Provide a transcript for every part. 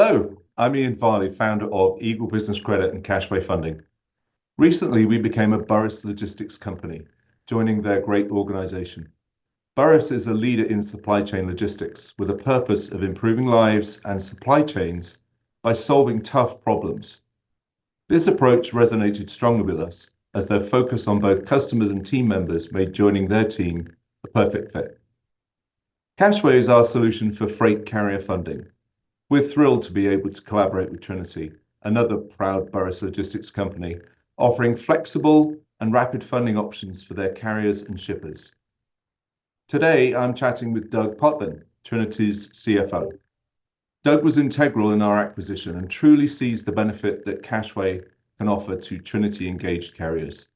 Hello, I'm Ian Varley, founder of Eagle Business Credit and Cashway Funding. Recently, we became a Burris Logistics Company, joining their great organization. Burris is a leader in supply chain logistics with a purpose of improving lives and supply chains by solving tough problems. This approach resonated strongly with us as their focus on both customers and team members made joining their team a perfect fit. Cashway is our solution for freight carrier funding. We're thrilled to be able to collaborate with Trinity, another proud Burris Logistics company, offering flexible and rapid funding options for their carriers and shippers. Today, I'm chatting with Doug Potvin, Trinity's CFO. Doug was integral in our acquisition and truly sees the benefit that Cashway can offer to Trinity engaged carriers.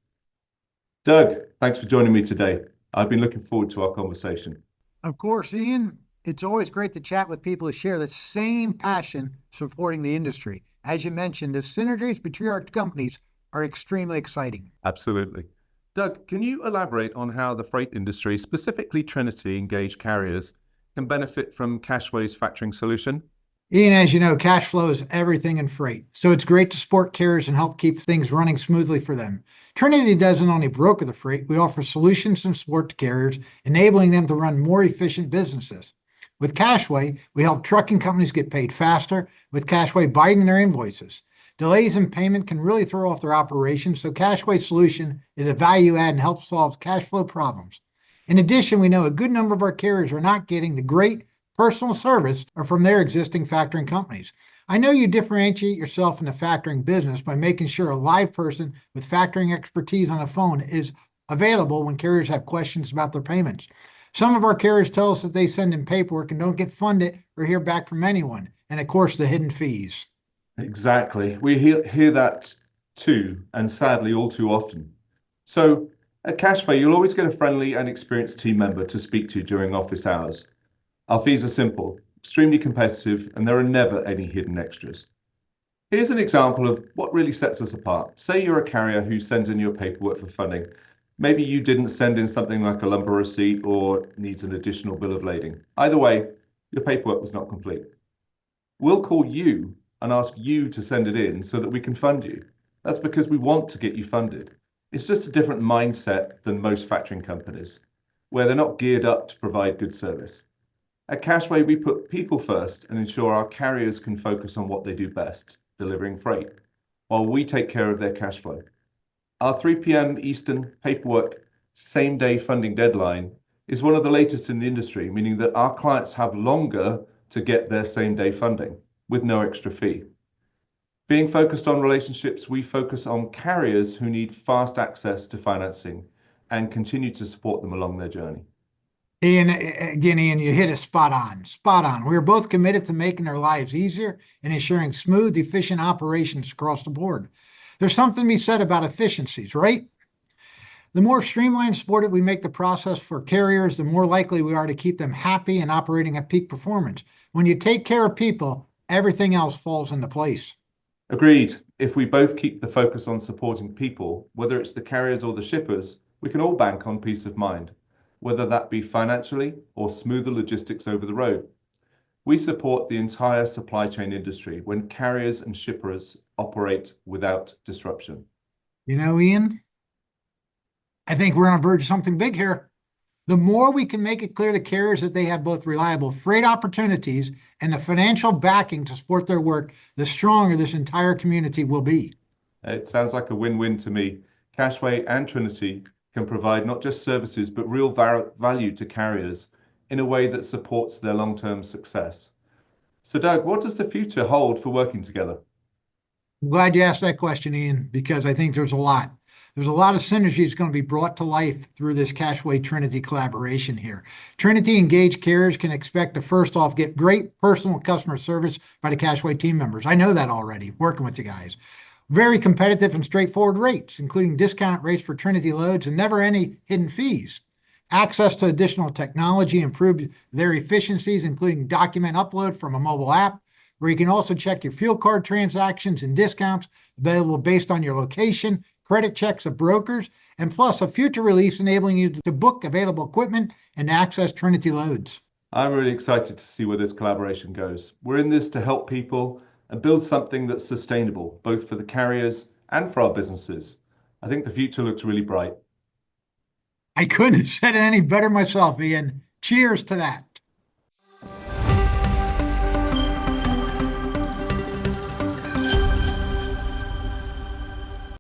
Doug, thanks for joining me today. I've been looking forward to our conversation. Of course, Ian. It's always great to chat with people who share the same passion supporting the industry. As you mentioned, the synergies between our companies are extremely exciting. Absolutely. Doug, can you elaborate on how the freight industry, specifically Trinity engaged carriers, can benefit from Cashway's factoring solution? Ian, as you know, cash flow is everything in freight. So it's great to support carriers and help keep things running smoothly for them. Trinity doesn't only broker the freight, we offer solutions and support to carriers, enabling them to run more efficient businesses. With Cashway, we help trucking companies get paid faster, with Cashway biting their invoices. Delays in payment can really throw off their operations, so Cashway's solution is a value add and helps solve cash flow problems. In addition, we know a good number of our carriers are not getting the great personal service or from their existing factoring companies. I know you differentiate yourself in the factoring business by making sure a live person with factoring expertise on the phone is available when carriers have questions about their payments. Some of our carriers tell us that they send in paperwork and don't get funded or hear back from anyone. And of course, the hidden fees. Exactly. We hear that too, and sadly, all too often. So at Cashway, you'll always get a friendly and experienced team member to speak to during office hours. Our fees are simple, extremely competitive, and there are never any hidden extras. Here's an example of what really sets us apart. Say you're a carrier who sends in your paperwork for funding. Maybe you didn't send in something like a lumber receipt or needs an additional bill of lading. Either way, your paperwork was not complete. We'll call you and ask you to send it in so that we can fund you. That's because we want to get you funded. It's just a different mindset than most factoring companies, where they're not geared up to provide good service. At Cashway, we put people first and ensure our carriers can focus on what they do best, delivering freight, while we take care of their cash flow. Our 3 p.m. Eastern paperwork same-day funding deadline is one of the latest in the industry, meaning that our clients have longer to get their same-day funding with no extra fee. Being focused on relationships, we focus on carriers who need fast access to financing and continue to support them along their journey. Ian, you hit it spot on, spot on. We are both committed to making their lives easier and ensuring smooth, efficient operations across the board. There's something to be said about efficiencies, right? The more streamlined and supported we make the process for carriers, the more likely we are to keep them happy and operating at peak performance. When you take care of people, everything else falls into place. Agreed. If we both keep the focus on supporting people, whether it's the carriers or the shippers, we can all bank on peace of mind, whether that be financially or smoother logistics over the road. We support the entire supply chain industry when carriers and shippers operate without disruption. You know, Ian, I think we're on the verge of something big here. The more we can make it clear to carriers that they have both reliable freight opportunities and the financial backing to support their work, the stronger this entire community will be. It sounds like a win-win to me. Cashway and Trinity can provide not just services, but real value to carriers in a way that supports their long-term success. So Doug, what does the future hold for working together? I'm glad you asked that question, Ian, because I think there's a lot. There's a lot of synergies going to be brought to life through this Cashway Trinity collaboration here. Trinity engaged carriers can expect to first off get great personal customer service by the Cashway team members. I know that already, working with you guys. Very competitive and straightforward rates, including discounted rates for Trinity loads and never any hidden fees. Access to additional technology improves their efficiencies, including document upload from a mobile app, where you can also check your fuel card transactions and discounts available based on your location, credit checks of brokers, and plus a future release enabling you to book available equipment and access Trinity loads. I'm really excited to see where this collaboration goes. We're in this to help people and build something that's sustainable, both for the carriers and for our businesses. I think the future looks really bright. I couldn't have said it any better myself, Ian. Cheers to that.